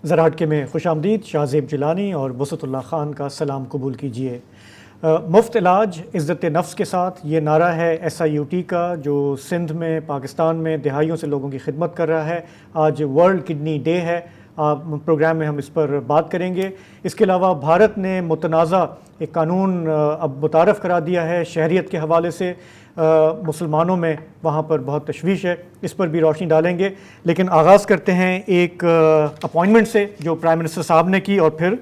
ذرا ہٹکے میں خوش آمدید. شاہ زیب جیلانی اور وسعت اللہ خان کا سلام قبول کیجیے. مفت علاج عزت نفس کے ساتھ، یہ نعرہ ہے SIUT کا، جو سندھ میں پاکستان میں دہائیوں سے لوگوں کی خدمت کر رہا ہے. آج ورلڈ کڈنی ڈے ہے. پروگرام میں ہم اس پر بات کریں گے. اس کے علاوہ بھارت نے متنازع ایک قانون اب متعارف کرا دیا ہے شہریت کے حوالے سے. مسلمانوں میں وہاں پر بہت تشویش ہے، اس پر بھی روشنی ڈالیں گے. لیکن آغاز کرتے ہیں ایک اپوائنٹمنٹ سے جو پرائم منسٹر صاحب نے کی اور پھر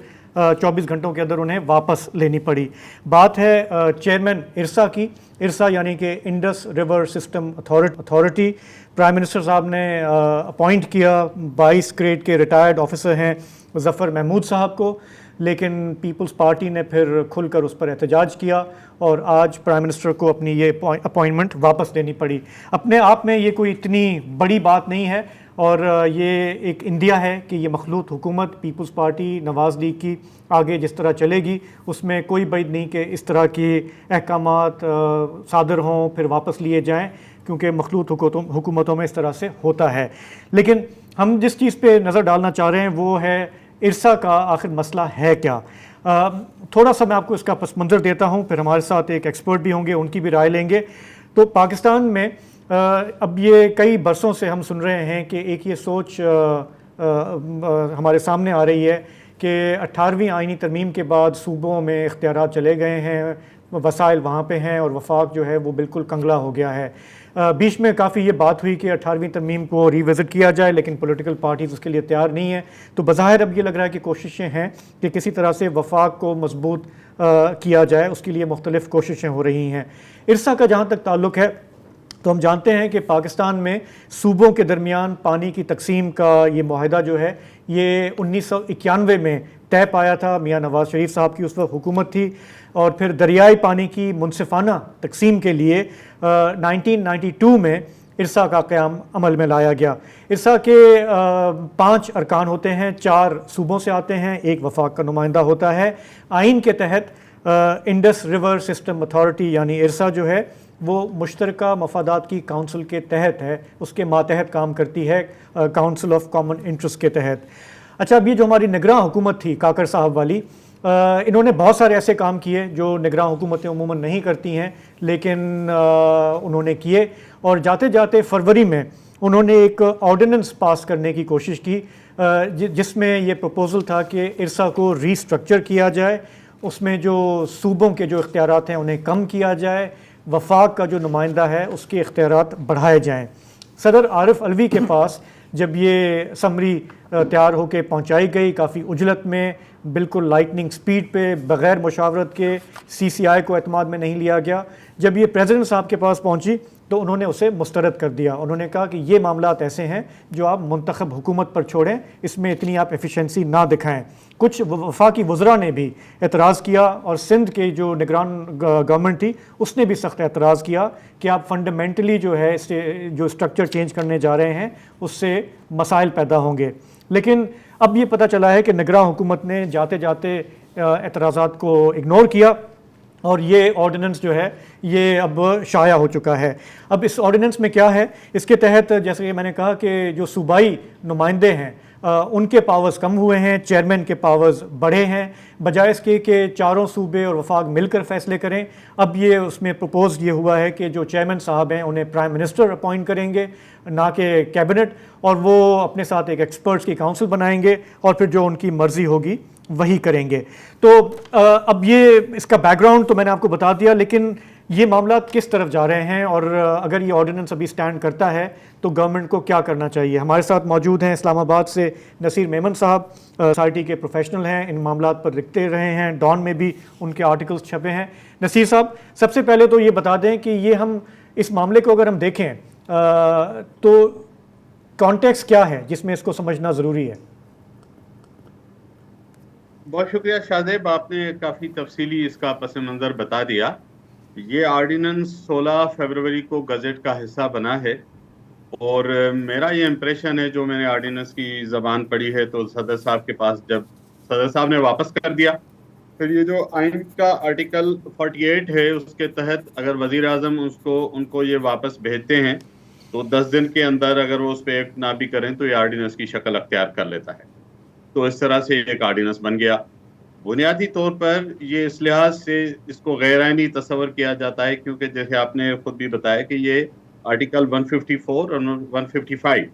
24 گھنٹوں کے اندر انہیں واپس لینی پڑی. بات ہے چیئرمین ارسا کی. ارسا یعنی کہ Indus river system authority. Prime minister صاحب نے اپوائنٹ کیا 22 گریڈ کے ریٹائرڈ آفیسر ہیں ظفر محمود صاحب کو، لیکن پیپلز پارٹی نے پھر کھل کر اس پر احتجاج کیا اور آج پرائم منسٹر کو اپنی یہ اپوائنٹمنٹ واپس لینی پڑی. اپنے آپ میں یہ کوئی اتنی بڑی بات نہیں ہے، اور یہ ایک انڈیا ہے کہ یہ مخلوط حکومت پیپلز پارٹی نواز لیگ کی آگے جس طرح چلے گی اس میں کوئی بعید نہیں کہ اس طرح کے احکامات صادر ہوں پھر واپس لیے جائیں، کیونکہ مخلوط حکومتوں میں اس طرح سے ہوتا ہے. لیکن ہم جس چیز پہ نظر ڈالنا چاہ رہے ہیں وہ ہے ارسا کا آخر مسئلہ ہے کیا. تھوڑا سا میں آپ کو اس کا پس منظر دیتا ہوں، پھر ہمارے ساتھ ایک ایکسپرٹ بھی ہوں گے، ان کی بھی رائے لیں گے. تو پاکستان میں اب یہ کئی برسوں سے ہم سن رہے ہیں کہ ایک یہ سوچ ہمارے سامنے آ رہی ہے کہ 18ویں آئینی ترمیم کے بعد صوبوں میں اختیارات چلے گئے ہیں، وسائل وہاں پہ ہیں اور وفاق جو ہے وہ بالکل کنگلا ہو گیا ہے. بیچ میں کافی یہ بات ہوئی کہ 18ویں ترمیم کو ریوزٹ کیا جائے، لیکن پولیٹیکل پارٹیز اس کے لیے تیار نہیں ہیں. تو بظاہر اب یہ لگ رہا ہے کہ کوششیں ہیں کہ کسی طرح سے وفاق کو مضبوط کیا جائے، اس کے لیے مختلف کوششیں ہو رہی ہیں. ارسا کا جہاں تک تعلق ہے تو ہم جانتے ہیں کہ پاکستان میں صوبوں کے درمیان پانی کی تقسیم کا یہ معاہدہ جو ہے یہ 1991 میں طے پایا تھا. میاں نواز شریف صاحب کی اس وقت حکومت تھی، اور پھر دریائی پانی کی منصفانہ تقسیم کے لیے 1992 میں ارسا کا قیام عمل میں لایا گیا. ارسا کے 5 ارکان ہوتے ہیں، 4 صوبوں سے آتے ہیں، 1 وفاق کا نمائندہ ہوتا ہے. آئین کے تحت انڈس ریور سسٹم اتھارٹی یعنی ارسا جو ہے وہ مشترکہ مفادات کی کونسل کے تحت ہے، اس کے ماتحت کام کرتی ہے، کونسل آف کامن انٹرسٹ کے تحت. اچھا، اب یہ جو ہماری نگراں حکومت تھی کاکڑ صاحب والی، انہوں نے بہت سارے ایسے کام کیے جو نگراں حکومتیں عموماً نہیں کرتی ہیں، لیکن انہوں نے کیے. اور جاتے جاتے فروری میں انہوں نے ایک آرڈیننس پاس کرنے کی کوشش کی جس میں یہ پروپوزل تھا کہ ارسا کو ری اسٹرکچر کیا جائے، اس میں جو صوبوں کے جو اختیارات ہیں انہیں کم کیا جائے، وفاق کا جو نمائندہ ہے اس کے اختیارات بڑھائے جائیں. صدر عارف علوی کے پاس جب یہ سمری تیار ہو کے پہنچائی گئی کافی عجلت میں، بالکل لائٹننگ سپیڈ پہ، بغیر مشاورت کے، CCI کو اعتماد میں نہیں لیا گیا. جب یہ پریزیڈنٹ صاحب کے پاس پہنچی تو انہوں نے اسے مسترد کر دیا. انہوں نے کہا کہ یہ معاملات ایسے ہیں جو آپ منتخب حکومت پر چھوڑیں، اس میں اتنی آپ ایفیشنسی نہ دکھائیں. کچھ وفاقی وزراء نے بھی اعتراض کیا، اور سندھ کے جو نگران گورنمنٹ تھی اس نے بھی سخت اعتراض کیا کہ آپ فنڈامنٹلی جو ہے جو اسٹرکچر چینج کرنے جا رہے ہیں اس سے مسائل پیدا ہوں گے. لیکن اب یہ پتہ چلا ہے کہ نگراں حکومت نے جاتے جاتے اعتراضات کو اگنور کیا، اور یہ آرڈیننس جو ہے یہ اب شائع ہو چکا ہے. اب اس آرڈیننس میں کیا ہے، اس کے تحت جیسے کہ میں نے کہا کہ جو صوبائی نمائندے ہیں ان کے پاورز کم ہوئے ہیں، چیئرمین کے پاورز بڑھے ہیں. بجائے اس کے کہ چاروں صوبے اور وفاق مل کر فیصلے کریں، اب یہ اس میں پروپوز یہ ہوا ہے کہ جو چیئرمین صاحب ہیں انہیں پرائم منسٹر اپوائنٹ کریں گے، نہ کہ کیبنٹ، اور وہ اپنے ساتھ ایک ایکسپرٹس کی کونسل بنائیں گے اور پھر جو ان کی مرضی ہوگی وہی کریں گے. تو اب یہ اس کا بیک گراؤنڈ تو میں نے آپ کو بتا دیا، لیکن یہ معاملات کس طرف جا رہے ہیں، اور اگر یہ آرڈیننس ابھی سٹینڈ کرتا ہے تو گورنمنٹ کو کیا کرنا چاہیے. ہمارے ساتھ موجود ہیں اسلام آباد سے نصیر میمن صاحب، سوسائٹی کے پروفیشنل ہیں، ان معاملات پر لکھتے رہے ہیں، ڈان میں بھی ان کے آرٹیکلز چھپے ہیں. نصیر صاحب، سب سے پہلے تو یہ بتا دیں کہ یہ ہم اس معاملے کو اگر ہم دیکھیں تو کانٹیکس کیا ہے جس میں اس کو سمجھنا ضروری ہے. بہت شکریہ شاہ زیب، آپ نے کافی تفصیلی اس کا پس منظر بتا دیا. یہ آرڈیننس 16 فروری کو گزٹ کا حصہ بنا ہے، اور میرا یہ امپریشن ہے، جو میں نے آرڈیننس کی زبان پڑھی ہے، تو صدر صاحب کے پاس جب صدر صاحب نے واپس کر دیا، پھر یہ جو آئین کا آرٹیکل 48 ہے اس کے تحت اگر وزیر اعظم ان کو یہ واپس بھیجتے ہیں تو 10 دن کے اندر اگر وہ اس پہ ایکٹ نہ بھی کریں تو یہ آرڈیننس کی شکل اختیار کر لیتا ہے. تو اس طرح سے ایک آرڈیننس بن گیا. بنیادی طور پر یہ اس لحاظ سے اس کو غیر آئینی تصور کیا جاتا ہے کیونکہ جیسے آپ نے خود بھی بتایا کہ یہ آرٹیکل 154 اور 155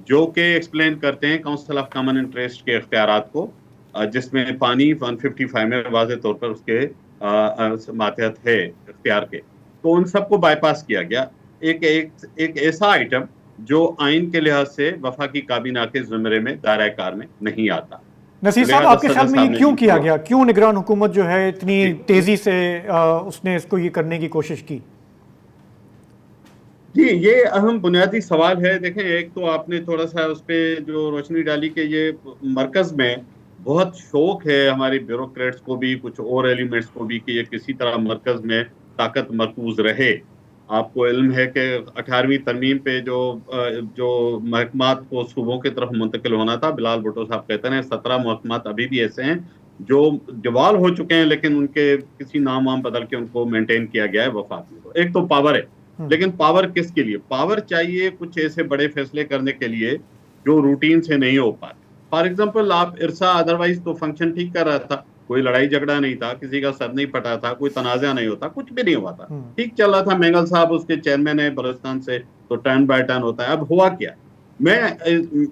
جو کہ ایکسپلین کرتے ہیں کاؤنسل آف کامن انٹرسٹ کے اختیارات کو، جس میں پانی 155 میں واضح طور پر اس کے ماتحت ہے اختیار کے، تو ان سب کو بائی پاس کیا گیا. ایک ایسا آئٹم جو آئین کے لحاظ سے وفاقی کابینہ کے زمرے میں دائرہ کار میں نہیں آتا. نصیر صاحب، آپ کے خیال میں یہ کیوں کیا گیا؟ کیوں نگران حکومت جو ہے اتنی تیزی سے اس نے اس کو یہ کرنے کی کوشش کی؟ جی، یہ اہم بنیادی سوال ہے. دیکھیں، ایک تو آپ نے تھوڑا سا اس پہ جو روشنی ڈالی کہ یہ مرکز میں بہت شوق ہے ہمارے بیوروکریٹس کو بھی، کچھ اور ایلیمنٹس کو بھی، کہ یہ کسی طرح مرکز میں طاقت مرکوز رہے. آپ کو علم ہے کہ 18ویں ترمیم پہ جو محکمات کو صوبوں کی طرف منتقل ہونا تھا، بلال بھٹو صاحب کہتے ہیں 17 محکمات ابھی بھی ایسے ہیں جو ڈیوال ہو چکے ہیں، لیکن ان کے کسی نام وام بدل کے ان کو مینٹین کیا گیا ہے وفاق میں. ایک تو پاور ہے، لیکن پاور کس کے لیے؟ پاور چاہیے کچھ ایسے بڑے فیصلے کرنے کے لیے جو روٹین سے نہیں ہو پاتے. فار ایگزامپل، آپ ارسا ادروائز تو فنکشن ٹھیک کر رہا تھا، کوئی لڑائی جھگڑا نہیں تھا، کسی کا سر نہیں پھٹا تھا، کوئی تنازع نہیں ہوتا، کچھ بھی نہیں ہوا تھا، ٹھیک چل رہا تھا. مینگل صاحب اس کے چیئرمین ہے بلوچستان سے، تو ٹرن بائی ٹرن ہوتا ہے. اب ہوا کیا؟ میں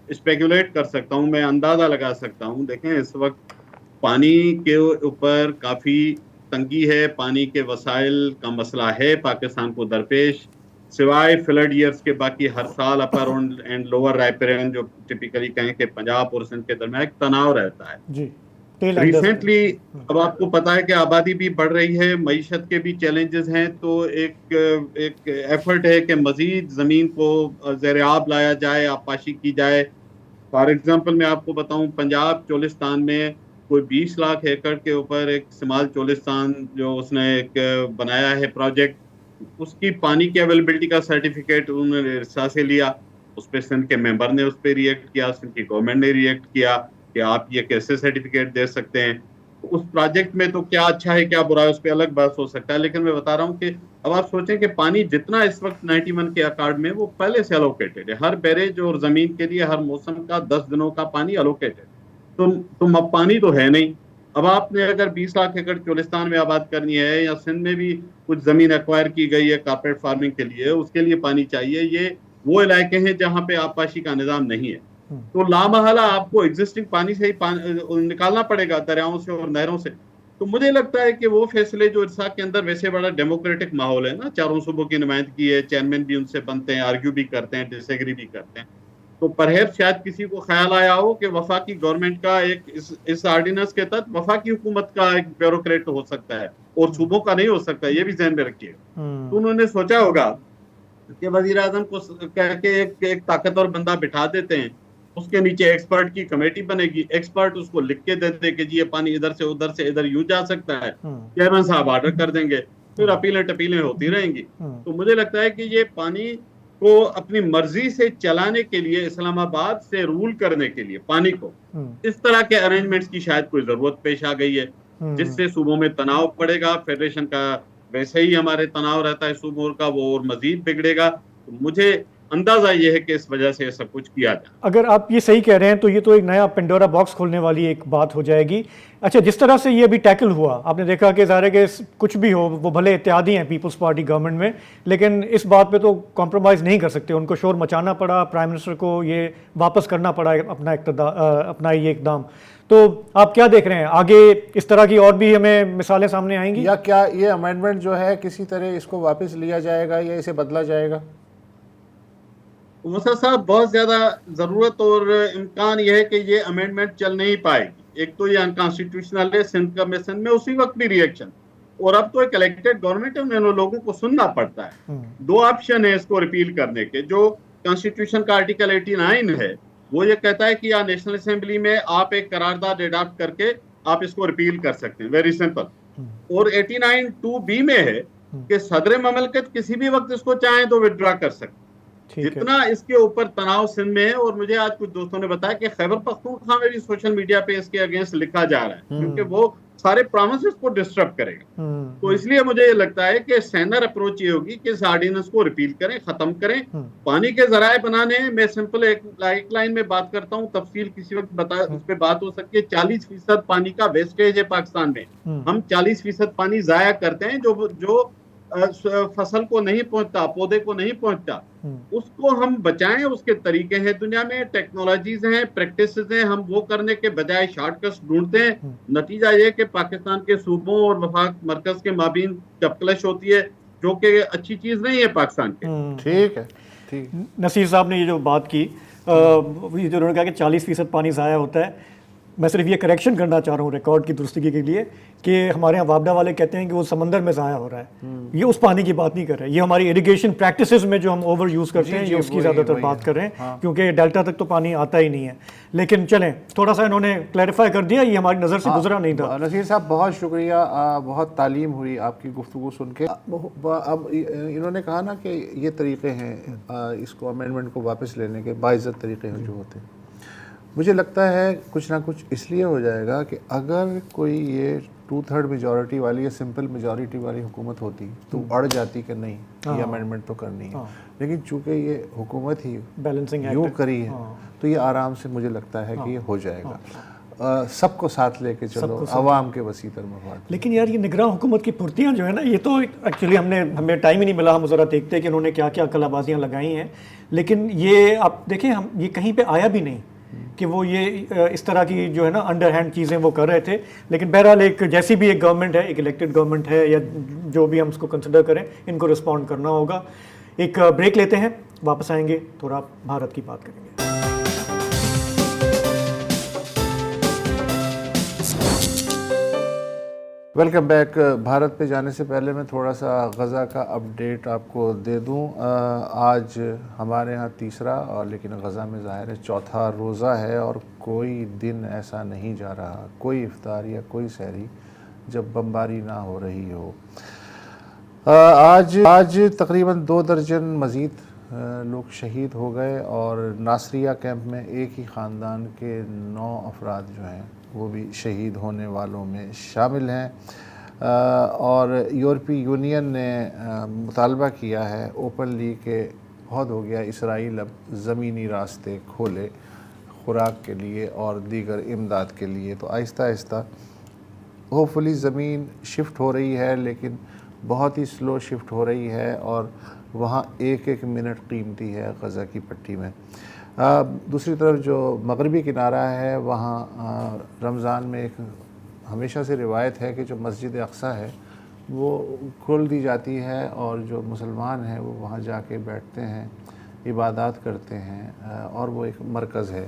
اسپیکولیٹ کر سکتا ہوں، میں اندازہ لگا سکتا ہوں. دیکھیں، اس وقت پانی کے اوپر کافی تنگی ہے، پانی کے وسائل کا مسئلہ ہے پاکستان کو درپیش. سوائے فلڈ ایئرز کے باقی ہر سال اپر اینڈ لوور رائپرین، جو ٹپیکلی کہیں کہ پنجاب اور سندھ کے درمیان ایک تناؤ رہتا ہے. جی، ریسنٹلی اب آپ کو پتا ہے کہ آبادی بھی بڑھ رہی ہے، معیشت کے بھی چیلنجز ہیں، تو ایک ایفرٹ ہے کہ مزید زمین کو زیر آب لایا جائے، آبپاشی کی جائے. فار ایگزامپل میں آپ کو بتاؤں، پنجاب چولستان میں کوئی 20 لاکھ ایکڑ کے اوپر ایک شمال چولستان جو اس نے ایک بنایا ہے پروجیکٹ، اس کی پانی کی اویلیبلٹی کا سرٹیفکیٹ انہوں نے ارسا سے لیا. اس پہ سندھ کے ممبر نے اس پہ ریئیکٹ کیا، سندھ کی گورنمنٹ نے ریئیکٹ کیا کہ آپ یہ کیسے سرٹیفکیٹ دے سکتے ہیں. اس پروجیکٹ میں تو کیا اچھا ہے کیا برا ہے اس پہ الگ بحث ہو سکتا ہے، لیکن میں بتا رہا ہوں کہ اب آپ سوچیں کہ پانی جتنا اس وقت 91 کے اکارڈ میں وہ پہلے سے الوکیٹڈ ہے. ہر بیریج اور زمین کے لیے ہر موسم کا 10 دنوں کا پانی الوکیٹڈ. تم اب پانی تو ہے نہیں. اب آپ نے اگر 20 لاکھ ایکڑ چولستان میں آباد کرنی ہے، یا سندھ میں بھی کچھ زمین ایکوائر کی گئی ہے کارپیٹ فارمنگ کے لیے، اس کے لیے پانی چاہیے. یہ وہ علاقے ہیں جہاں پہ آبپاشی کا نظام نہیں ہے، تو لامحالہ آپ کو ایگزسٹنگ پانی سے ہی نکالنا پڑے گا، دریاؤں سے اور نہروں سے. تو مجھے لگتا ہے کہ وہ فیصلے جو ارسا کے اندر ویسے بڑا ڈیموکریٹک ماحول ہے نا، چاروں صوبوں کی نمائندگی ہے، چیئرمین بھی ان سے بنتے ہیں، آرگیو بھی کرتے ہیں، ڈس ایگری بھی کرتے ہیں. تو پرہیپس شاید کسی کو خیال آیا ہو کہ وفاقی گورنمنٹ کا ایک اس آرڈیننس کے تحت وفاقی حکومت کا ایک بیوروکریٹ ہو سکتا ہے اور صوبوں کا نہیں ہو سکتا. یہ بھی ذہن میں رکھیے. تو انہوں نے سوچا ہوگا کہ وزیر اعظم کو کہہ کے ایک طاقتور بندہ بٹھا دیتے ہیں، اس کے نیچے ایکسپرٹ کی کمیٹی بنے گی، ایکسپرٹ اس کو لکھ کے دیتے کہ جی یہ پانی ادھر سے ادھر یوں جا سکتا ہے، چیئرمین صاحب آرڈر کر دیں گے، پھر اپیلیں ٹپیلیں ہوتی رہیں گی. تو مجھے لگتا ہے کہ یہ پانی کو اپنی مرضی سے چلانے کے لیے، اسلام آباد سے رول کرنے کے لیے پانی کو اس طرح کے ارینجمنٹس کی شاید کوئی ضرورت پیش آ گئی ہے، جس سے صوبوں میں تناؤ پڑے گا. فیڈریشن کا ویسے ہی ہمارے تناؤ رہتا ہے صوبوں کا، وہ اور مزید بگڑے گا. مجھے اندازہ یہ ہے کہ اس وجہ سے ایسا کچھ کیا جائے. اگر آپ یہ صحیح کہہ رہے ہیں تو یہ تو ایک نیا پنڈورا باکس کھولنے والی ایک بات ہو جائے گی. اچھا، جس طرح سے یہ ابھی ٹیکل ہوا، آپ نے دیکھا کہ ظاہر ہے کہ کچھ بھی ہو، وہ بھلے اتحادی ہیں پیپلز پارٹی گورنمنٹ میں، لیکن اس بات پہ تو کمپرومائز نہیں کر سکتے. ان کو شور مچانا پڑا، پرائم منسٹر کو یہ واپس کرنا پڑا اپنا یہ اقدام. تو آپ کیا دیکھ رہے ہیں آگے؟ اس طرح کی اور بھی ہمیں مثالیں سامنے آئیں گی، یا کیا یہ امینڈمنٹ جو ہے کسی طرح اس کو واپس لیا جائے گا یا اسے بدلا جائے گا؟ موسیٰ صاحب، بہت زیادہ ضرورت اور امکان یہ ہے کہ یہ امینڈمنٹ چل نہیں پائے گی. ایک تو یہ انکانسٹیٹیوشنل ہے، سندھ میں اسی وقت بھی ریئیکشن، اور اب تو ایک الیکٹڈ گورنمنٹ ہے، انہیں لوگوں کو سننا پڑتا ہے. 2 آپشن ہے اس کو ریپیل کرنے کے. جو کانسٹیٹیوشن کا آرٹیکل 89 ہے وہ یہ کہتا ہے کہ یا نیشنل اسمبلی میں آپ ایک قرارداد اڈاپٹ کر کے آپ اس کو ریپیل کر سکتے ہیں، ویری سمپل. اور 89(2)B میں ہے کہ صدر مملکت کسی بھی وقت اس کو چاہیں تو ودرا کر سکتے. جتنا اس کے اوپر تناؤ سندھ میں ہے، اور مجھے آج کچھ دوستوں نے بتایا کہ خیبر پختونخوا میں بھی سوشل میڈیا پہ اس کے اگینسٹ لکھا جا رہا ہے، کیونکہ وہ سارے پرومسز کو ڈسٹرب کرے گا. تو اس لیے مجھے یہ لگتا ہے کہ سینر اپروچ یہ ہوگی کہ اس آرڈیننس کو ریپیل کریں, ختم کریں. پانی کے ذرائع بنانے میں سمپل ایک لائن میں بات کرتا ہوں, تفصیل کسی وقت اس پہ بات ہو سکتی ہے. 40% پانی کا ویسٹیج ہے پاکستان میں. ہم 40% پانی ضائع کرتے ہیں جو فصل کو نہیں پہنچتا, پودے کو نہیں پہنچتا. اس کو ہم بچائیں. اس کے طریقے ہیں دنیا میں, ٹیکنالوجیز ہیں, پریکٹسز ہیں. ہم وہ کرنے کے بجائے شارٹ کٹس ڈھونڈتے ہیں. نتیجہ یہ کہ پاکستان کے صوبوں اور وفاق مرکز کے مابین چپکلش ہوتی ہے, جو کہ اچھی چیز نہیں ہے پاکستان کے. ٹھیک ہے, ٹھیک. نصیر صاحب نے یہ جو بات کی, یہ جو انہوں نے کہا کہ 40% پانی ضائع ہوتا ہے, میں صرف یہ کریکشن کرنا چاہ رہا ہوں ریکارڈ کی درستگی کے لیے کہ ہمارے یہاں وابڈا والے کہتے ہیں کہ وہ سمندر میں ضائع ہو رہا ہے. یہ اس پانی کی بات نہیں کر رہے, یہ ہماری اریگیشن پریکٹسز میں جو ہم اوور یوز کرتے ہیں یہ اس کی زیادہ تر بات کر رہے ہیں, کیونکہ ڈیلٹا تک تو پانی آتا ہی نہیں ہے. لیکن چلیں, تھوڑا سا انہوں نے کلیریفائی کر دیا, یہ ہماری نظر سے گزرا نہیں تھا. نصیر صاحب بہت شکریہ, بہت تعلیم ہوئی آپ کی گفتگو سن کے. اب انہوں نے کہا نا کہ یہ طریقے ہیں اس کو امینڈمنٹ کو واپس لینے کے, باعزت طریقے ہیں جو ہوتے ہیں. مجھے لگتا ہے کچھ نہ کچھ اس لیے ہو جائے گا کہ اگر کوئی یہ 2/3 میجورٹی والی یا سمپل میجورٹی والی حکومت ہوتی تو اڑ جاتی کہ نہیں یہ امینڈمنٹ تو کرنی ہے. لیکن چونکہ یہ حکومت ہی بیلنسنگ یوں کری ہے تو یہ آرام سے مجھے لگتا ہے کہ یہ ہو جائے گا. سب کو ساتھ لے کے چلو, عوام کے وسیع تر مفاد. لیکن یار یہ نگراں حکومت کی پھرتیاں جو ہے نا, یہ تو ایکچولی ہمیں ٹائم ہی نہیں ملا ہم ذرا دیکھتے ہیں کہ انہوں نے کیا کیا کلا بازیاں لگائی ہیں. لیکن یہ آپ دیکھیں, ہم یہ کہیں پہ آیا بھی نہیں کہ وہ یہ اس طرح کی جو ہے نا انڈر ہینڈ چیزیں وہ کر رہے تھے. لیکن بہرحال ایک جیسی بھی ایک گورنمنٹ ہے, ایک الیکٹڈ گورنمنٹ ہے یا جو بھی ہم اس کو کنسیڈر کریں, ان کو رسپونڈ کرنا ہوگا. ایک بریک لیتے ہیں, واپس آئیں گے تھوڑا بھارت کی بات کریں گے. Welcome back. بھارت پہ جانے سے پہلے میں تھوڑا سا غزہ کا اپڈیٹ آپ کو دے دوں. آج ہمارے ہاں تیسرا اور لیکن غزہ میں ظاہر ہے چوتھا روزہ ہے, اور کوئی دن ایسا نہیں جا رہا, کوئی افطار یا کوئی سحری جب بمباری نہ ہو رہی ہو. آج تقریباً 2 درجن مزید لوگ شہید ہو گئے, اور ناصریہ کیمپ میں ایک ہی خاندان کے 9 افراد جو ہیں وہ بھی شہید ہونے والوں میں شامل ہیں. اور یورپی یونین نے مطالبہ کیا ہے اوپنلی کہ بہت ہو گیا, اسرائیل اب زمینی راستے کھولے خوراک کے لیے اور دیگر امداد کے لیے. تو آہستہ آہستہ ہوپفلی زمین شفٹ ہو رہی ہے, لیکن بہت ہی سلو شفٹ ہو رہی ہے, اور وہاں ایک ایک منٹ قیمتی ہے غزہ کی پٹی میں. دوسری طرف جو مغربی کنارہ ہے وہاں رمضان میں ایک ہمیشہ سے روایت ہے کہ جو مسجد اقصیٰ ہے وہ کھول دی جاتی ہے, اور جو مسلمان ہیں وہ وہاں جا کے بیٹھتے ہیں, عبادات کرتے ہیں, اور وہ ایک مرکز ہے.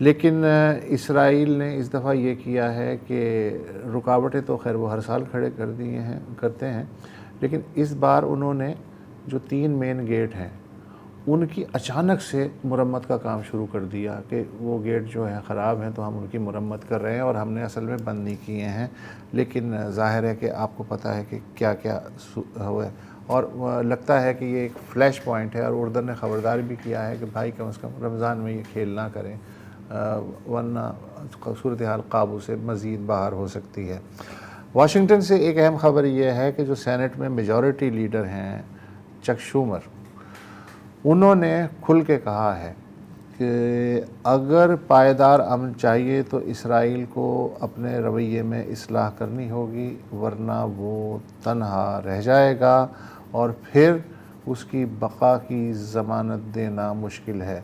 لیکن اسرائیل نے اس دفعہ یہ کیا ہے کہ رکاوٹیں تو خیر وہ ہر سال کھڑے کرتے ہیں, لیکن اس بار انہوں نے جو 3 مین گیٹ ہیں ان کی اچانک سے مرمت کا کام شروع کر دیا کہ وہ گیٹ جو ہیں خراب ہیں تو ہم ان کی مرمت کر رہے ہیں, اور ہم نے اصل میں بند نہیں کیے ہیں. لیکن ظاہر ہے کہ آپ کو پتہ ہے کہ کیا کیا ہوا ہے, اور لگتا ہے کہ یہ ایک فلیش پوائنٹ ہے. اور اردن نے خبردار بھی کیا ہے کہ بھائی کم از کم رمضان میں یہ کھیل نہ کریں, ورنہ صورتحال قابو سے مزید باہر ہو سکتی ہے. واشنگٹن سے ایک اہم خبر یہ ہے کہ جو سینٹ میں میجورٹی لیڈر ہیں چک شومر, انہوں نے کھل کے کہا ہے کہ اگر پائیدار امن چاہیے تو اسرائیل کو اپنے رویے میں اصلاح کرنی ہوگی, ورنہ وہ تنہا رہ جائے گا اور پھر اس کی بقا کی ضمانت دینا مشکل ہے.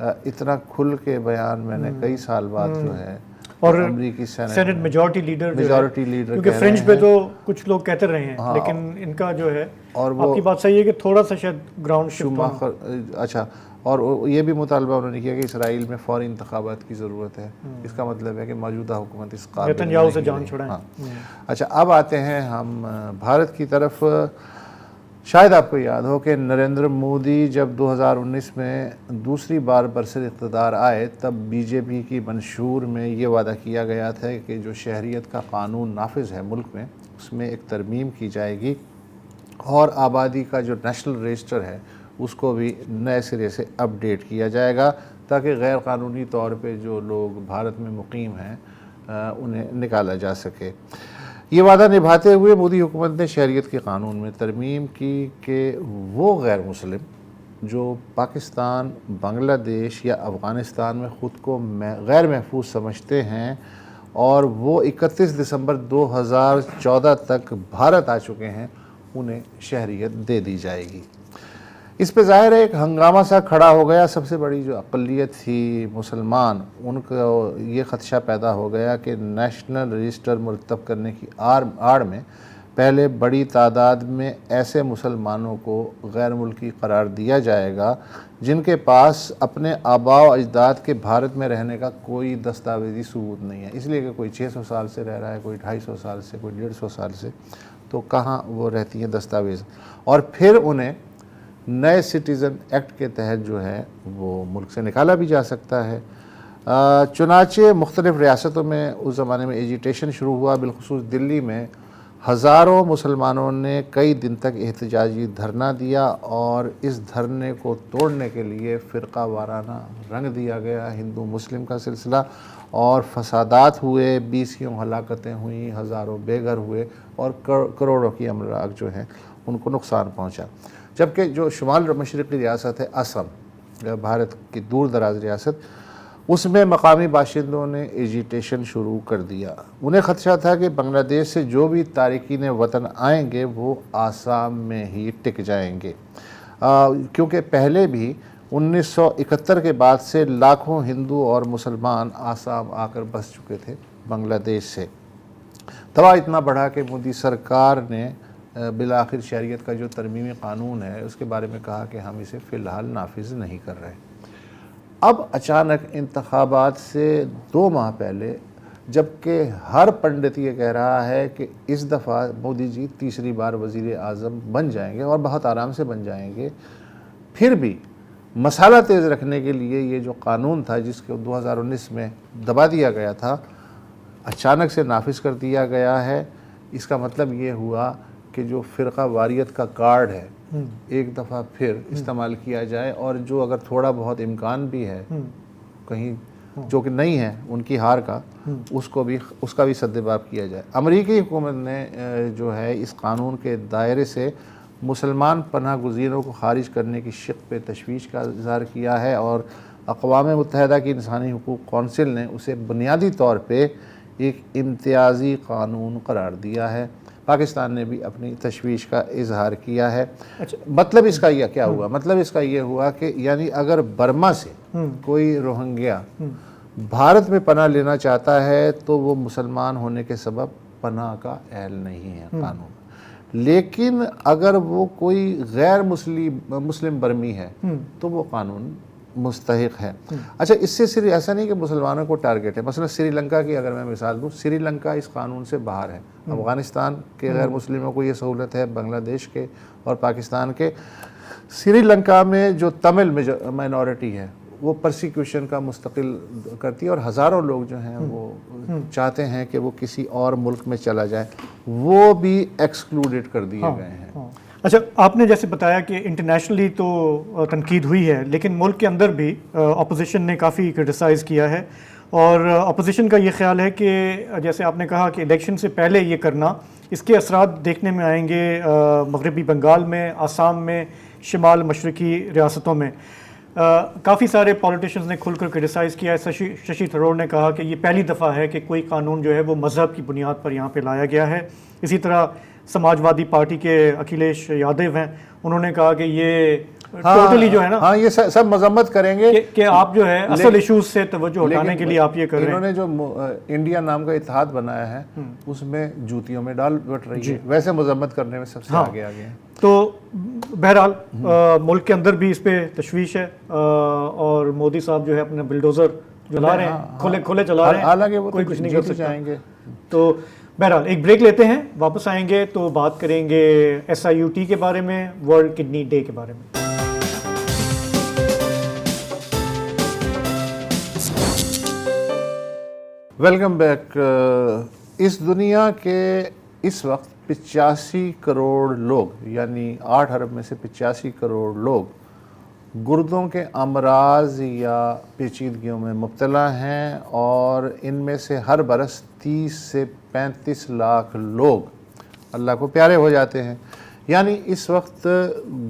اتنا کھل کے بیان میں نے کئی سال بعد جو ہے اور امریکی سینٹ میجورٹی لیڈر کیونکہ کہہ فرنج رہے پہ ہیں. تو کچھ لوگ کہتے رہے ہیں, لیکن ان کا جو ہے اور آپ کی بات صحیح ہے کہ تھوڑا سا شاید گراؤنڈ شوماخر اچھا, اور یہ بھی مطالبہ انہوں نے کیا کہ اسرائیل میں فوری انتخابات کی ضرورت ہے. اس کا مطلب ہے کہ موجودہ حکومت اس قابل نیتنیاہو سے نہیں جان رہی. چھڑائیں. اچھا, اب آتے ہیں ہم بھارت کی طرف. شاید آپ کو یاد ہو کہ نریندر مودی جب 2019 میں دوسری بار برسر اقتدار آئے تب بی جے پی کی منشور میں یہ وعدہ کیا گیا تھا کہ جو شہریت کا قانون نافذ ہے ملک میں اس میں ایک ترمیم کی جائے گی, اور آبادی کا جو نیشنل رجسٹر ہے اس کو بھی نئے سرے سے اپ ڈیٹ کیا جائے گا, تاکہ غیر قانونی طور پہ جو لوگ بھارت میں مقیم ہیں انہیں نکالا جا سکے۔ یہ وعدہ نبھاتے ہوئے مودی حکومت نے شہریت کے قانون میں ترمیم کی کہ وہ غیر مسلم جو پاکستان، بنگلہ دیش یا افغانستان میں خود کو غیر محفوظ سمجھتے ہیں اور وہ 31 دسمبر 2014 تک بھارت آ چکے ہیں، انہیں شہریت دے دی جائے گی۔ اس پہ ظاہر ہے ایک ہنگامہ سا کھڑا ہو گیا۔ سب سے بڑی جو اقلیت تھی مسلمان، ان کو یہ خدشہ پیدا ہو گیا کہ نیشنل رجسٹر مرتب کرنے کی آڑ میں پہلے بڑی تعداد میں ایسے مسلمانوں کو غیر ملکی قرار دیا جائے گا جن کے پاس اپنے آباء و اجداد کے بھارت میں رہنے کا کوئی دستاویزی ثبوت نہیں ہے، اس لیے کہ کوئی 600 سال سے رہ رہا ہے، کوئی 250 سال سے، کوئی 150 سال سے، تو کہاں وہ رہتی ہیں دستاویز، اور پھر انہیں نئے سٹیزن ایکٹ کے تحت جو ہے وہ ملک سے نکالا بھی جا سکتا ہے۔ چنانچہ مختلف ریاستوں میں اس زمانے میں ایجیٹیشن شروع ہوا، بالخصوص دلی میں ہزاروں مسلمانوں نے کئی دن تک احتجاجی دھرنا دیا، اور اس دھرنے کو توڑنے کے لیے فرقہ وارانہ رنگ دیا گیا ہندو مسلم کا سلسلہ، اور فسادات ہوئے، 20 ہلاکتیں ہوئیں، ہزاروں بے گھر ہوئے، اور کروڑوں کی املاک جو ہیں ان کو نقصان پہنچا۔ جبکہ جو شمال مشرقی ریاست ہے آسام، بھارت کی دور دراز ریاست، اس میں مقامی باشندوں نے ایجیٹیشن شروع کر دیا۔ انہیں خدشہ تھا کہ بنگلہ دیش سے جو بھی تارکین وطن آئیں گے وہ آسام میں ہی ٹک جائیں گے، کیونکہ پہلے بھی 1971 کے بعد سے لاکھوں ہندو اور مسلمان آسام آ کر بس چکے تھے بنگلہ دیش سے۔ دباؤ اتنا بڑھا کہ مودی سرکار نے بالآخر شہریت کا جو ترمیمی قانون ہے اس کے بارے میں کہا کہ ہم اسے فی الحال نافذ نہیں کر رہے۔ اب اچانک انتخابات سے 2 ماہ پہلے، جبکہ ہر پنڈت یہ کہہ رہا ہے کہ اس دفعہ مودی جی تیسری بار وزیر اعظم بن جائیں گے اور بہت آرام سے بن جائیں گے، پھر بھی مسالہ تیز رکھنے کے لیے یہ جو قانون تھا جس کو 2019 میں دبا دیا گیا تھا، اچانک سے نافذ کر دیا گیا ہے۔ اس کا مطلب یہ ہوا کہ جو فرقہ واریت کا کارڈ ہے ایک دفعہ پھر استعمال کیا جائے، اور جو اگر تھوڑا بہت امکان بھی ہے کہیں جو کہ نہیں ہے ان کی ہار کا، اس کا بھی سدباب کیا جائے۔ امریکی حکومت نے جو ہے اس قانون کے دائرے سے مسلمان پناہ گزینوں کو خارج کرنے کی شق پہ تشویش کا اظہار کیا ہے، اور اقوام متحدہ کی انسانی حقوق کونسل نے اسے بنیادی طور پہ ایک امتیازی قانون قرار دیا ہے۔ پاکستان نے بھی اپنی تشویش کا اظہار کیا ہے۔ مطلب اس کا یہ کیا ہوا؟ مطلب اس کا یہ ہوا کہ یعنی اگر برما سے کوئی روہنگیا بھارت میں پناہ لینا چاہتا ہے تو وہ مسلمان ہونے کے سبب پناہ کا اہل نہیں ہے قانون، لیکن اگر وہ کوئی غیر مسلم برمی ہے تو وہ قانون مستحق ہے۔ اچھا، اس سے صرف ایسا نہیں کہ مسلمانوں کو ٹارگٹ ہے، مثلا سری لنکا کی اگر میں مثال دوں، سری لنکا اس قانون سے باہر ہے۔ افغانستان کے غیر مسلموں کو یہ سہولت ہے، بنگلہ دیش کے اور پاکستان کے۔ سری لنکا میں جو تمل مائنورٹی ہے وہ پرسیکیوشن کا مستقل کرتی ہے، اور ہزاروں لوگ جو ہیں وہ چاہتے ہیں کہ وہ کسی اور ملک میں چلا جائے، وہ بھی ایکسکلوڈڈ کر دیے گئے ہیں۔ اچھا، آپ نے جیسے بتایا کہ انٹرنیشنلی تو تنقید ہوئی ہے، لیکن ملک کے اندر بھی اپوزیشن نے کافی کرٹیسائز کیا ہے، اور اپوزیشن کا یہ خیال ہے کہ جیسے آپ نے کہا کہ الیکشن سے پہلے یہ کرنا، اس کے اثرات دیکھنے میں آئیں گے مغربی بنگال میں، آسام میں، شمال مشرقی ریاستوں میں۔ کافی سارے پولیٹیشنز نے کھل کر کرٹیسائز کیا ہے۔ ششی تھرور نے کہا کہ یہ پہلی دفعہ ہے کہ کوئی قانون جو ہے وہ مذہب کی بنیاد پر یہاں پہ لایا گیا ہے۔ اسی طرح سماج وادی پارٹی کے اکھلیش یادو ہیں، انہوں نے کہا کہ یہ ٹوٹلی جو ہے نا، ہاں یہ سب مذمت کریں گے کہ آپ جو ہے اصل ایشوز سے توجہ ہٹانے کے لیے آپ یہ کر رہے ہیں۔ انہوں نے جو انڈیا نام کا اتحاد بنایا ہے اس میں جوتیوں میں ڈال بٹ رہی ہے، ویسے مذمت کرنے میں سب سے آگے آگے ہیں۔ تو بہرحال ملک کے اندر بھی اس پہ تشویش ہے، اور مودی صاحب جو ہے اپنا بلڈوزر چلا رہے ہیں، کھلے چلا رہے ہیں، حالانکہ وہ کوئی کچھ نہیں کر سکتا۔ جائیں گے۔ تو بہرحال ایک بریک لیتے ہیں، واپس آئیں گے تو بات کریں گے SIUT کے بارے میں، ورلڈ کڈنی ڈے کے بارے میں۔ Welcome back. اس دنیا کے اس وقت 85 کروڑ لوگ، یعنی 8 ارب میں سے 85 کروڑ لوگ گردوں کے امراض یا پیچیدگیوں میں مبتلا ہیں، اور ان میں سے ہر برس 30 سے 35 لاکھ لوگ اللہ کو پیارے ہو جاتے ہیں۔ یعنی اس وقت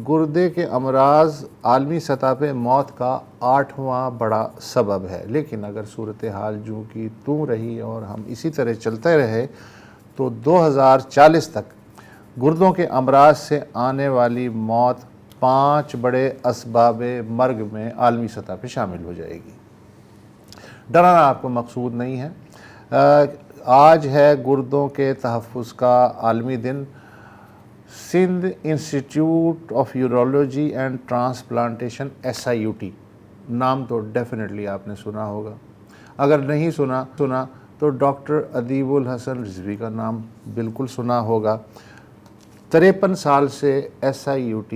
گردے کے امراض عالمی سطح پہ موت کا 8واں بڑا سبب ہے، لیکن اگر صورتحال جو کی توں رہی اور ہم اسی طرح چلتے رہے تو 2040 تک گردوں کے امراض سے آنے والی موت 5 بڑے اسباب مرگ میں عالمی سطح پہ شامل ہو جائے گی۔ ڈرانا آپ کو مقصود نہیں ہے۔ آج ہے گردوں کے تحفظ کا عالمی دن۔ Sindh institute of urology and transplantation SIUT نام تو ڈیفینیٹلی آپ نے سنا ہوگا، اگر نہیں سنا تو ڈاکٹر ادیب الحسن رضوی کا نام بالکل سنا ہوگا۔ 53 سال سے SIUT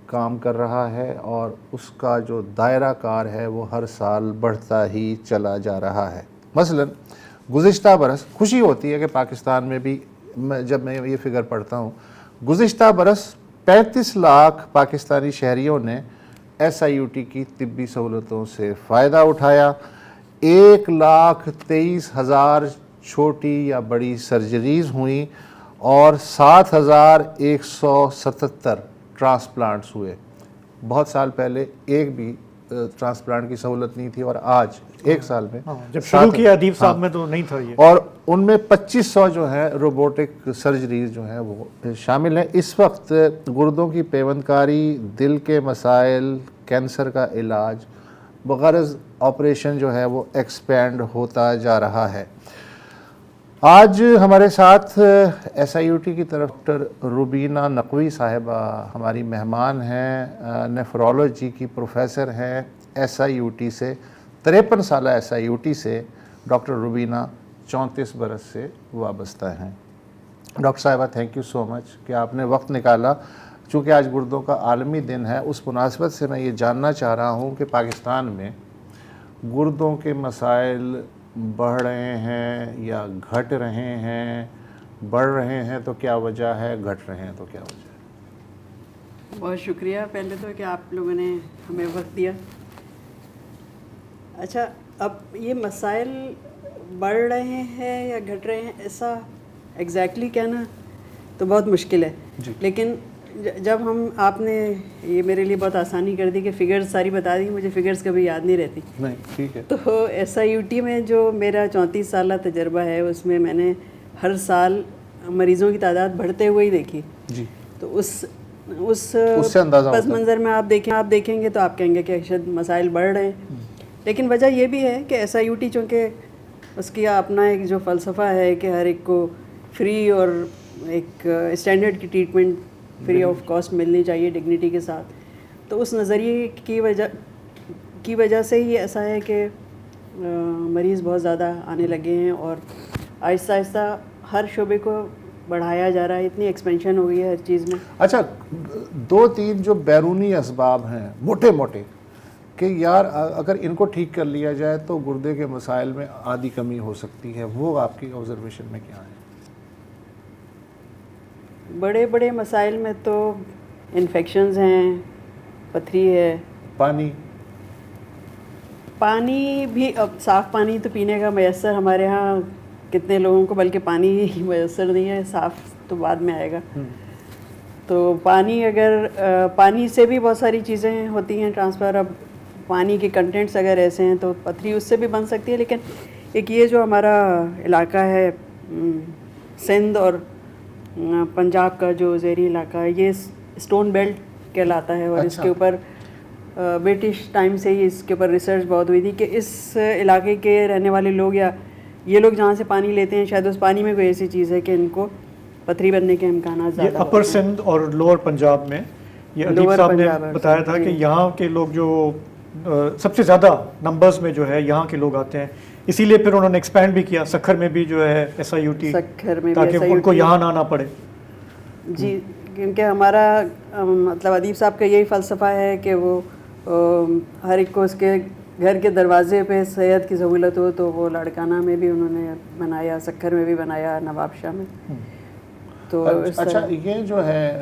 کام کر رہا ہے اور اس کا جو دائرہ کار ہے وہ ہر سال بڑھتا ہی چلا جا رہا ہے۔ مثلا گزشتہ برس خوشی ہوتی ہے کہ پاکستان میں بھی جب میں یہ فگر پڑھتا ہوں، گزشتہ برس 35 لاکھ پاکستانی شہریوں نے SIUT کی طبی سہولتوں سے فائدہ اٹھایا۔ 1,23,000 چھوٹی یا بڑی سرجریز ہوئیں اور 7,177 ٹرانسپلانٹس ہوئے۔ بہت سال پہلے ایک بھی ٹرانسپلانٹ کی سہولت نہیں تھی، اور آج ایک سال میں جب شروع کیا ادیب صاحب میں تو نہیں تھا یہ، اور ان میں 2500 جو ہیں روبوٹک سرجریز جو ہیں وہ شامل ہیں۔ اس وقت گردوں کی پیوند کاری، دل کے مسائل، کینسر کا علاج بغرض آپریشن جو ہے وہ ایکسپینڈ ہوتا جا رہا ہے۔ آج ہمارے ساتھ SIUT کی طرف ڈاکٹر روبینہ نقوی صاحبہ ہماری مہمان ہیں، نیفرولوجی کی پروفیسر ہیں SIUT سے، 53 سالہ SIUT سے ڈاکٹر روبینہ 34 برس سے وابستہ ہیں۔ ڈاکٹر صاحبہ تھینک یو سو مچ کہ آپ نے وقت نکالا۔ چونکہ آج گردوں کا عالمی دن ہے، اس مناسبت سے میں یہ جاننا چاہ رہا ہوں کہ پاکستان میں گردوں کے مسائل بڑھ رہے ہیں یا گھٹ رہے ہیں؟ بڑھ رہے ہیں تو کیا وجہ ہے، گھٹ رہے ہیں تو کیا وجہ ہے؟ بہت شکریہ پہلے تو کہ آپ لوگوں نے ہمیں وقت دیا۔ اچھا، اب یہ مسائل بڑھ رہے ہیں یا گھٹ رہے ہیں ایسا ایگزیکٹلی کہنا تو بہت مشکل ہے، لیکن جب آپ نے یہ میرے لیے بہت آسانی کر دی کہ فگرز ساری بتا دی، مجھے فگرز کبھی یاد نہیں رہتی۔ نہیں ٹھیک ہے۔ تو SIUT میں جو میرا 34 سالہ تجربہ ہے اس میں میں نے ہر سال مریضوں کی تعداد بڑھتے ہوئے ہی دیکھی۔ جی، تو اس سے اندازہ پس منظر میں آپ دیکھیں گے تو آپ کہیں گے کہ شاید مسائل بڑھ رہے ہیں، لیکن وجہ یہ بھی ہے کہ SIUT چونکہ اس کی اپنا ایک جو فلسفہ ہے کہ ہر ایک کو فری اور ایک اسٹینڈرڈ کی ٹریٹمنٹ فری آف کاسٹ ملنی چاہیے ڈگنیٹی کے ساتھ، تو اس نظریے کی وجہ سے ہی ایسا ہے کہ مریض بہت زیادہ آنے لگے ہیں اور آہستہ آہستہ ہر شعبے کو بڑھایا جا رہا ہے، اتنی ایکسپینشن ہو گئی ہے ہر چیز میں۔ اچھا، 2-3 جو بیرونی اسباب ہیں موٹے موٹے کہ یار اگر ان کو ٹھیک کر لیا جائے تو گردے کے مسائل میں آدھی کمی ہو سکتی ہے، وہ آپ کی آبزرویشن میں کیا ہے؟ بڑے بڑے مسائل میں تو انفیکشنز ہیں، پتھری ہے، پانی بھی، اب صاف پانی تو پینے کا میسر ہمارے ہاں کتنے لوگوں کو، بلکہ پانی ہی میسر نہیں ہے، صاف تو بعد میں آئے گا۔ تو پانی سے بھی بہت ساری چیزیں ہوتی ہیں ٹرانسفر، اب پانی کے کنٹینٹس اگر ایسے ہیں تو پتھری اس سے بھی بن سکتی ہے، لیکن ایک یہ جو ہمارا علاقہ ہے سندھ اور پنجاب کا جو زیریں علاقہ ہے، یہ اسٹون بیلٹ کہلاتا ہے، اور اس کے اوپر برٹش ٹائم سے ہی اس کے اوپر ریسرچ بہت ہوئی تھی کہ اس علاقے کے رہنے والے لوگ یا یہ لوگ جہاں سے پانی لیتے ہیں شاید اس پانی میں کوئی ایسی چیز ہے کہ ان کو پتھری بننے کے امکانات زیادہ۔ یہ اپر سندھ اور لوور پنجاب میں، یہ ادیب صاحب نے بتایا تھا کہ یہاں کے لوگ جو سب سے زیادہ نمبرز میں جو ہے یہاں کے لوگ آتے ہیں، اسی لیے پھر انہوں نے ایکسپینڈ بھی کیا سکھر میں بھی جو ہے SIUT، تاکہ ان کو یہاں نہ آنا پڑے۔ جی، کیونکہ ہمارا مطلب ادیب صاحب کا یہی فلسفہ ہے کہ وہ ہر ایک کو اس کے گھر کے دروازے پہ صحت کی سہولت ہو، تو وہ لاڑکانہ میں بھی انہوں نے بنایا، سکھر میں بھی بنایا، نواب شاہ میں۔ تو اچھا، یہ جو ہے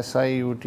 SIUT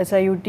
SIUT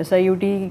SIUT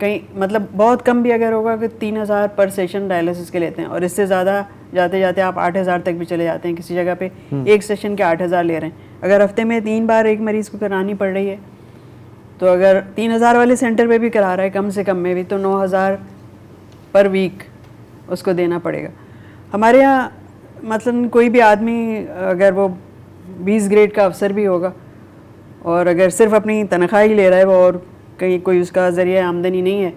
کہیں مطلب بہت کم بھی اگر ہوگا کہ 3,000 پر سیشن ڈائلسس کے لیتے ہیں, اور اس سے زیادہ جاتے جاتے آپ 8,000 تک بھی چلے جاتے ہیں. کسی جگہ پہ ایک سیشن کے 8,000 لے رہے ہیں. اگر ہفتے میں 3 بار ایک مریض کو کرانی پڑ رہی ہے, تو اگر 3,000 والے سینٹر پہ بھی کرا رہا ہے کم سے کم میں بھی, تو 9,000 پر ویک اس کو دینا پڑے گا. ہمارے یہاں مثلاً کوئی بھی آدمی اگر وہ 20 گریڈ کا افسر بھی ہوگا, اور اگر صرف اپنی تنخواہ ہی لے رہا ہے وہ, اور کہیں کوئی اس کا ذریعہ آمدنی نہیں ہے,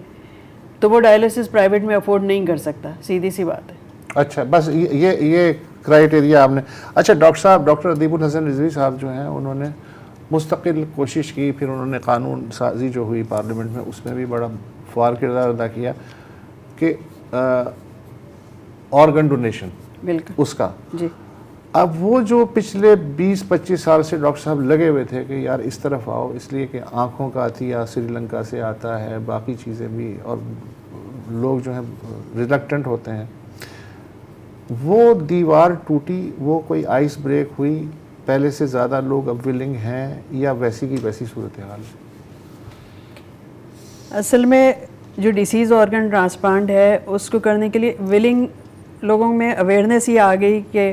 تو وہ ڈائلسس پرائیویٹ میں افورڈ نہیں کر سکتا. سیدھی سی بات ہے. اچھا, بس یہ کرائیٹیریا آپ نے. اچھا ڈاکٹر صاحب, ڈاکٹر ادیب الحسن رضوی صاحب جو ہیں, انہوں نے مستقل کوشش کی, پھر انہوں نے قانون سازی جو ہوئی پارلیمنٹ میں, اس میں بھی بڑا فعال کردار ادا کیا کہ آرگن ڈونیشن بالکل اس کا. جی. اب وہ جو پچھلے 20-25 سال سے ڈاکٹر صاحب لگے ہوئے تھے کہ یار اس طرف آؤ, اس لیے کہ آنکھوں کا عطیہ سری لنکا سے آتا ہے, باقی چیزیں بھی, اور لوگ جو ہیں ریلکٹنٹ ہوتے ہیں, وہ دیوار ٹوٹی, وہ کوئی آئس بریک ہوئی, پہلے سے زیادہ لوگ اب ولنگ ہیں, یا ویسی کی ویسی صورتحال ہے؟ اصل میں جو ڈیسیز آرگن ٹرانسپلانٹ ہے اس کو کرنے کے لیے ولنگ لوگوں میں اویئرنیس یہ آ گئی کہ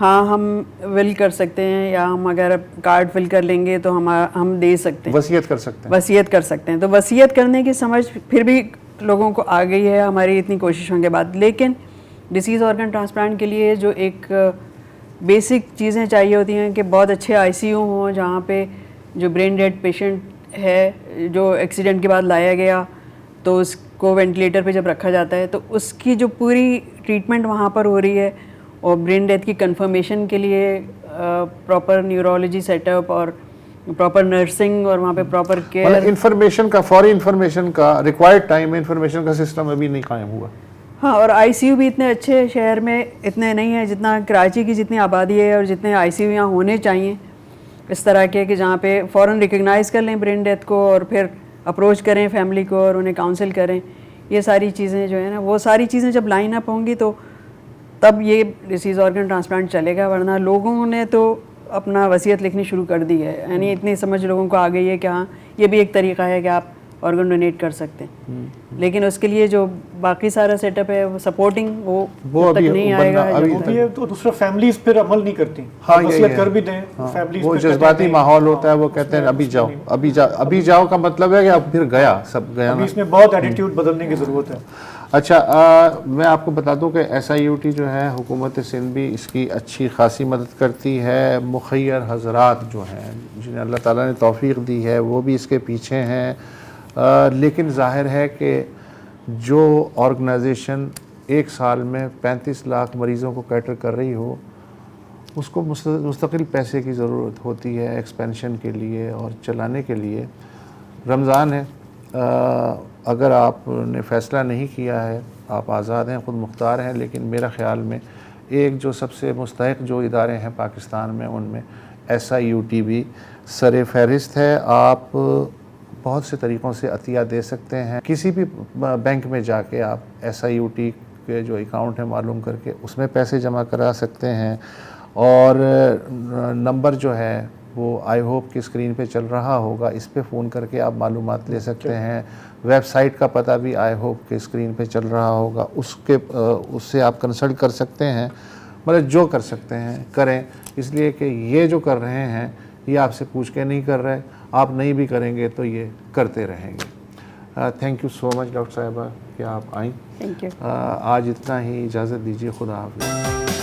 ہاں ہم ول کر سکتے ہیں, یا ہم اگر کارڈ فل کر لیں گے تو ہم دے سکتے ہیں, وصیت کر سکتے ہیں. وصیت کر سکتے ہیں. تو وصیت کرنے کی سمجھ پھر بھی لوگوں کو آ گئی ہے ہماری اتنی کوششوں کے بعد. لیکن ڈیسیز آرگن ٹرانسپلانٹ کے لیے جو ایک بیسک چیزیں چاہیے ہوتی ہیں کہ بہت اچھے آئی سی یو ہوں, جہاں پہ جو برین ڈیڈ پیشنٹ ہے جو ایکسیڈنٹ کے بعد لایا گیا تو اس کو وینٹیلیٹر پہ جب رکھا جاتا ہے تو اس کی جو پوری ٹریٹمنٹ وہاں پر ہو رہی ہے, اور برین ڈیتھ کی کنفرمیشن کے لیے پراپر نیورولوجی سیٹ اپ اور پراپر نرسنگ, اور وہاں پہ پراپر کیئر, انفارمیشن کا, فوری انفارمیشن کا ریکوائرڈ ٹائم میں انفارمیشن کا سسٹم ابھی نہیں قائم ہوا. ہاں, اور آئی سی یو بھی اتنے اچھے شہر میں اتنے نہیں ہیں جتنا کراچی کی جتنی آبادی ہے, اور جتنے آئی سی یو یہاں ہونے چاہیے اس طرح کے کہ جہاں پہ فوراً ریکگنائز کر لیں برین ڈیتھ کو, اور پھر اپروچ کریں فیملی کو اور انہیں کاؤنسل کریں. یہ ساری چیزیں جو ہے نا, وہ ساری چیزیں جب لائن اپ ہوں گی تو تب یہ ڈیسیز آرگن ٹرانسپلانٹ چلے گا. ورنہ لوگوں نے تو اپنا وصیت لکھنی شروع کر دی ہے, یعنی اتنی سمجھ لوگوں کو آ گئی ہے کہ ہاں یہ بھی ایک طریقہ ہے کہ آپ آرگن ڈونیٹ کر سکتے ہیں. لیکن اس کے لیے جو باقی سارا سیٹ اپ ہے, وہ سپورٹنگ, وہ تک نہیں آئے گا. تو دوسرا فیملیز پھر عمل نہیں کرتی, ہاں وصیت کر بھی دیں, فیملیز وہ جذباتی ماحول ہوتا ہے, وہ کہتے ہیں ابھی جاؤ, ابھی جاؤ کا مطلب ہے کہ اب پھر گیا, سب گیا. اس میں بہت ایٹیٹیوڈ بدلنے کی ضرورت ہے. اچھا, میں آپ کو بتا دوں کہ ایس آئی یو ٹی جو ہے, حکومت سندھ بھی اس کی اچھی خاصی مدد کرتی ہے. مخیر حضرات جو ہیں جنہیں اللہ تعالیٰ نے توفیق دی ہے وہ بھی اس کے پیچھے ہیں. لیکن ظاہر ہے کہ جو آرگنائزیشن ایک سال میں 35 لاکھ مریضوں کو کیٹر کر رہی ہو, اس کو مستقل پیسے کی ضرورت ہوتی ہے ایکسپینشن کے لیے اور چلانے کے لیے. رمضان ہے, اگر آپ نے فیصلہ نہیں کیا ہے, آپ آزاد ہیں, خود مختار ہیں, لیکن میرا خیال میں ایک جو سب سے مستحق جو ادارے ہیں پاکستان میں, ان میں ایس آئی یو ٹی بھی سر فہرست ہے. آپ بہت سے طریقوں سے عطیہ دے سکتے ہیں. کسی بھی بینک میں جا کے آپ ایس آئی یو ٹی کے جو اکاؤنٹ ہے معلوم کر کے اس میں پیسے جمع کرا سکتے ہیں. اور نمبر جو ہے وہ آئی ہوپ کی اسکرین پہ چل رہا ہوگا, اس پہ فون کر کے آپ معلومات لے سکتے ہیں. ویب سائٹ کا پتہ بھی آئی ہوپ کی اسکرین پہ چل رہا ہوگا, اس سے آپ کنسلٹ کر سکتے ہیں. مطلب جو کر سکتے ہیں کریں, اس لیے کہ یہ جو کر رہے ہیں یہ آپ سے پوچھ کے نہیں کر رہے, آپ نہیں بھی کریں گے تو یہ کرتے رہیں گے. Thank you so much doctor صاحبہ کہ آپ آئیں. Thank you. آج اتنا ہی, اجازت دیجیے, خدا حافظ.